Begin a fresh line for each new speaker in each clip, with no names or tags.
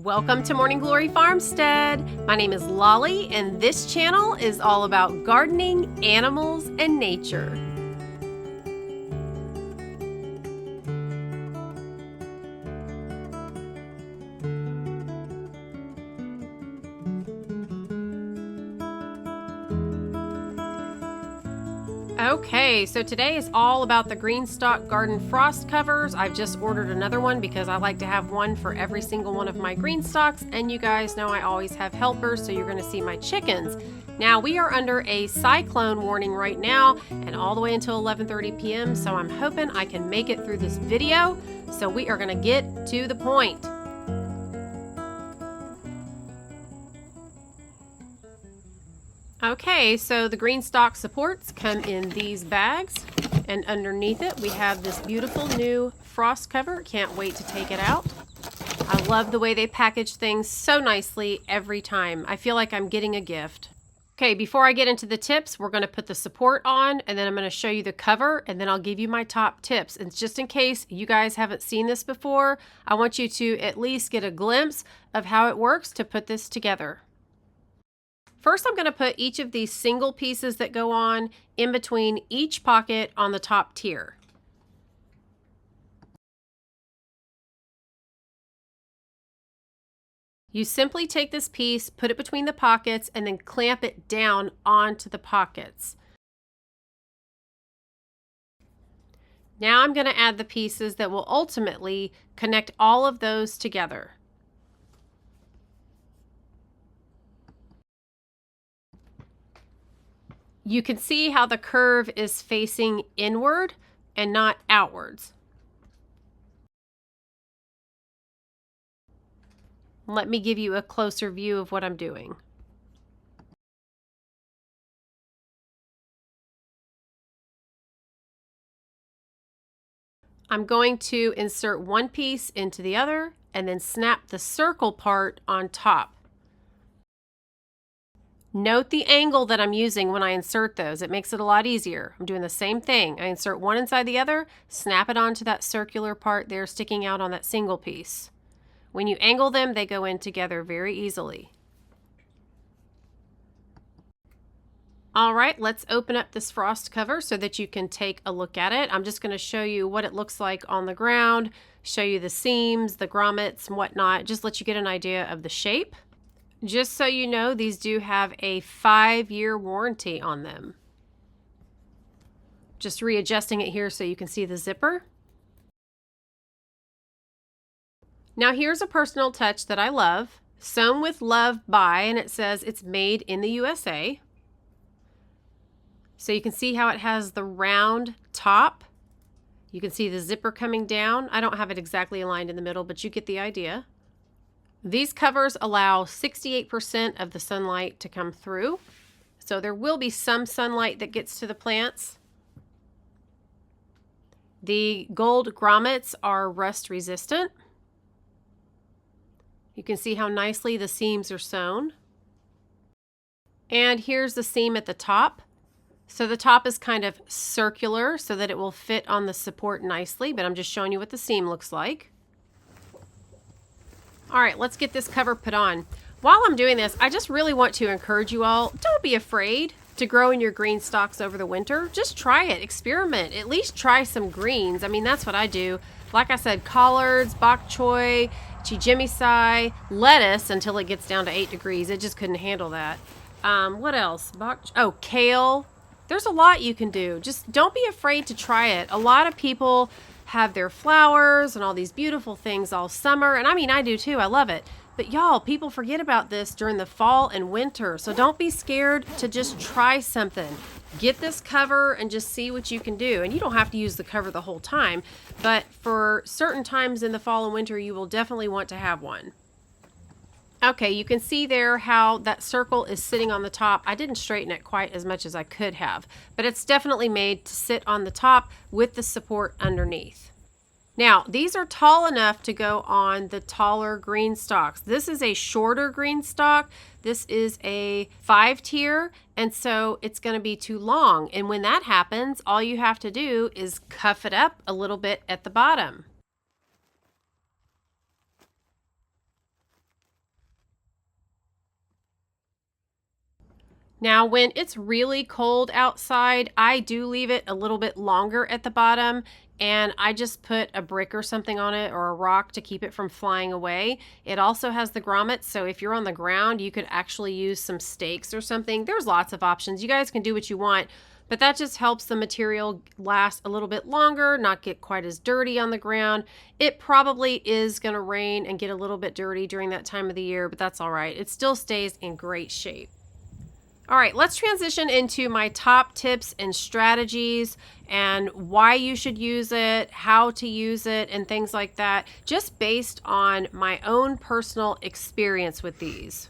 Welcome to Morning Glory Farmstead. My name is Lolly, and this channel is all about gardening, animals, and nature. Okay, so today is all about the GreenStalk Garden frost covers. I've just ordered another one because I like to have one for every single one of my green stalks, and you guys know I always have helpers, so you're going to see my chickens. Now, we are under a cyclone warning right now and all the way until 11:30 p.m., so I'm hoping I can make it through this video. So we are going to get to the point. Okay, so the GreenStalk supports come in these bags, and underneath it we have this beautiful new frost cover. Can't wait to take it out. I love the way they package things so nicely every time. I feel like I'm getting a gift. Okay, before I get into the tips, we're going to put the support on, and then I'm going to show you the cover, and then I'll give you my top tips. And just in case you guys haven't seen this before, I want you to at least get a glimpse of how it works to put this together. First, I'm going to put each of these single pieces that go on in between each pocket on the top tier. You simply take this piece, put it between the pockets, and then clamp it down onto the pockets. Now I'm going to add the pieces that will ultimately connect all of those together. You can see how the curve is facing inward and not outwards. Let me give you a closer view of what I'm doing. I'm going to insert one piece into the other and then snap the circle part on top. Note the angle that I'm using when I insert those. It makes it a lot easier. I'm doing the same thing. I insert one inside the other, snap it onto that circular part there sticking out on that single piece. When you angle them, they go in together very easily. All right, let's open up this frost cover so that you can take a look at it. I'm just going to show you what it looks like on the ground, show you the seams, the grommets, and whatnot, just let you get an idea of the shape. Just so you know, these do have a 5-year warranty on them. Just readjusting it here so you can see the zipper. Now here's a personal touch that I love. Sewn with love by, and it says it's made in the USA. So you can see how it has the round top. You can see the zipper coming down. I don't have it exactly aligned in the middle, but you get the idea. These covers allow 68% of the sunlight to come through, so there will be some sunlight that gets to the plants. The gold grommets are rust resistant. You can see how nicely the seams are sewn. And here's the seam at the top. So the top is kind of circular so that it will fit on the support nicely, but I'm just showing you what the seam looks like. All right, let's get this cover put on. While I'm doing this, I just really want to encourage you all, don't be afraid to grow in your green stalks over the winter. Just try it, experiment, at least try some greens. I mean, that's what I do. Like I said, collards, bok choy, chijimisai, lettuce until it gets down to 8 degrees. It just couldn't handle that. What else? Kale. There's a lot you can do. Just don't be afraid to try it. A lot of people have their flowers and all these beautiful things all summer, and I mean, I do too. I love it. But y'all, people forget about this during the fall and winter, so don't be scared to just try something. Get this cover and just see what you can do. And you don't have to use the cover the whole time, but for certain times in the fall and winter, you will definitely want to have one. Okay, you can see there how that circle is sitting on the top. I didn't straighten it quite as much as I could have, but it's definitely made to sit on the top with the support underneath. Now, these are tall enough to go on the taller green stalks. This is a shorter green stalk. This is a 5-tier, and so it's going to be too long. And when that happens, all you have to do is cuff it up a little bit at the bottom. Now, when it's really cold outside, I do leave it a little bit longer at the bottom, and I just put a brick or something on it or a rock to keep it from flying away. It also has the grommets, so if you're on the ground, you could actually use some stakes or something. There's lots of options. You guys can do what you want, but that just helps the material last a little bit longer, not get quite as dirty on the ground. It probably is going to rain and get a little bit dirty during that time of the year, but that's all right. It still stays in great shape. All right, let's transition into my top tips and strategies and why you should use it, how to use it, and things like that, just based on my own personal experience with these.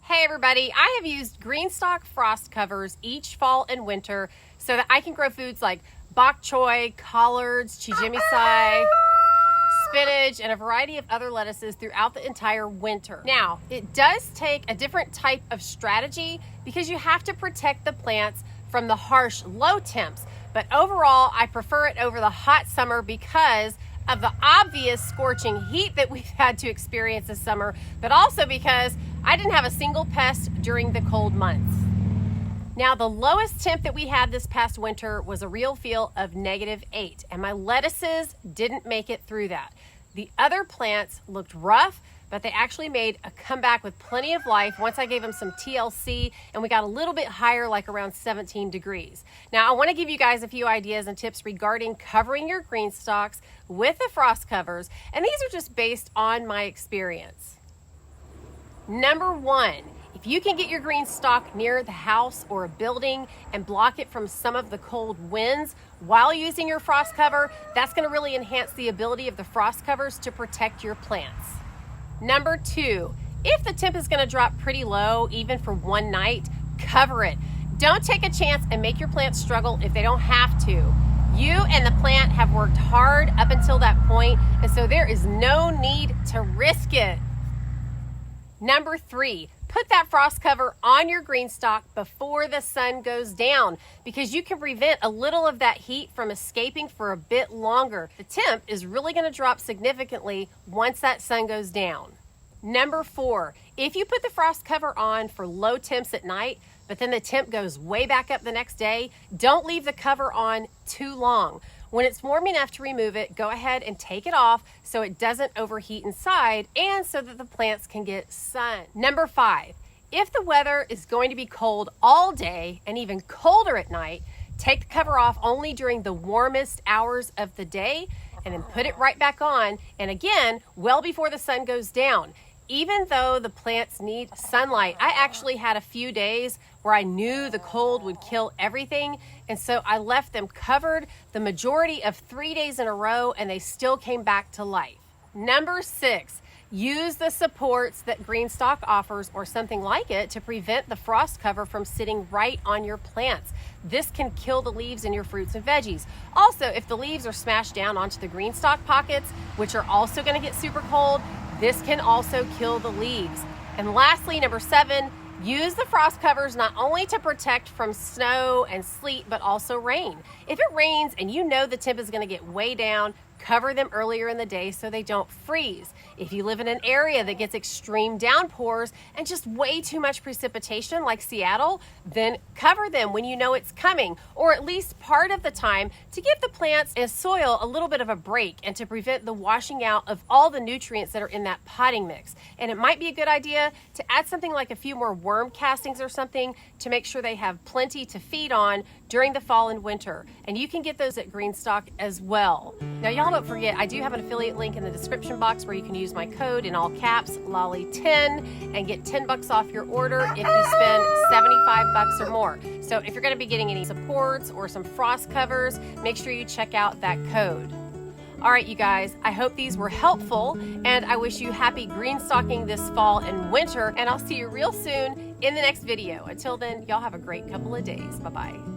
Hey everybody, I have used GreenStalk frost covers each fall and winter so that I can grow foods like bok choy, collards, chijimisai, spinach, and a variety of other lettuces throughout the entire winter. Now, it does take a different type of strategy because you have to protect the plants from the harsh low temps. But overall, I prefer it over the hot summer because of the obvious scorching heat that we've had to experience this summer, but also because I didn't have a single pest during the cold months. Now, the lowest temp that we had this past winter was a real feel of -8, and my lettuces didn't make it through that. The other plants looked rough, but they actually made a comeback with plenty of life once I gave them some TLC, and we got a little bit higher, like around 17 degrees. Now, I want to give you guys a few ideas and tips regarding covering your green stalks with the frost covers, and these are just based on my experience. Number 1, if you can get your green stalk near the house or a building and block it from some of the cold winds while using your frost cover, that's going to really enhance the ability of the frost covers to protect your plants. Number 2, if the temp is going to drop pretty low, even for one night, cover it. Don't take a chance and make your plants struggle if they don't have to. You and the plant have worked hard up until that point, and so there is no need to risk it. Number 3, put that frost cover on your green stalk before the sun goes down because you can prevent a little of that heat from escaping for a bit longer. The temp is really going to drop significantly once that sun goes down. Number 4, if you put the frost cover on for low temps at night, but then the temp goes way back up the next day, don't leave the cover on too long. When it's warm enough to remove it, go ahead and take it off so it doesn't overheat inside and so that the plants can get sun. Number 5, if the weather is going to be cold all day and even colder at night, take the cover off only during the warmest hours of the day and then put it right back on, and again, well before the sun goes down. Even though the plants need sunlight, I actually had a few days where I knew the cold would kill everything, and so I left them covered the majority of 3 days in a row, and they still came back to life. Number 6, use the supports that GreenStalk offers or something like it to prevent the frost cover from sitting right on your plants. This can kill the leaves in your fruits and veggies. Also, if the leaves are smashed down onto the GreenStalk pockets, which are also going to get super cold, this can also kill the leaves. And lastly, number 7, use the frost covers not only to protect from snow and sleet, but also rain. If it rains and you know the temp is going to get way down, cover them earlier in the day so they don't freeze. If you live in an area that gets extreme downpours and just way too much precipitation like Seattle, then cover them when you know it's coming, or at least part of the time, to give the plants and soil a little bit of a break and to prevent the washing out of all the nutrients that are in that potting mix. And it might be a good idea to add something like a few more worm castings or something to make sure they have plenty to feed on during the fall and winter. And you can get those at GreenStalk as well. Now, y'all don't forget, I do have an affiliate link in the description box where you can use my code in all caps, Lolly10, and get $10 off your order if you spend $75 or more. So if you're going to be getting any supports or some frost covers, make sure you check out that code. All right, you guys, I hope these were helpful, and I wish you happy green stalking this fall and winter, and I'll see you real soon in the next video. Until then, y'all have a great couple of days. Bye-bye.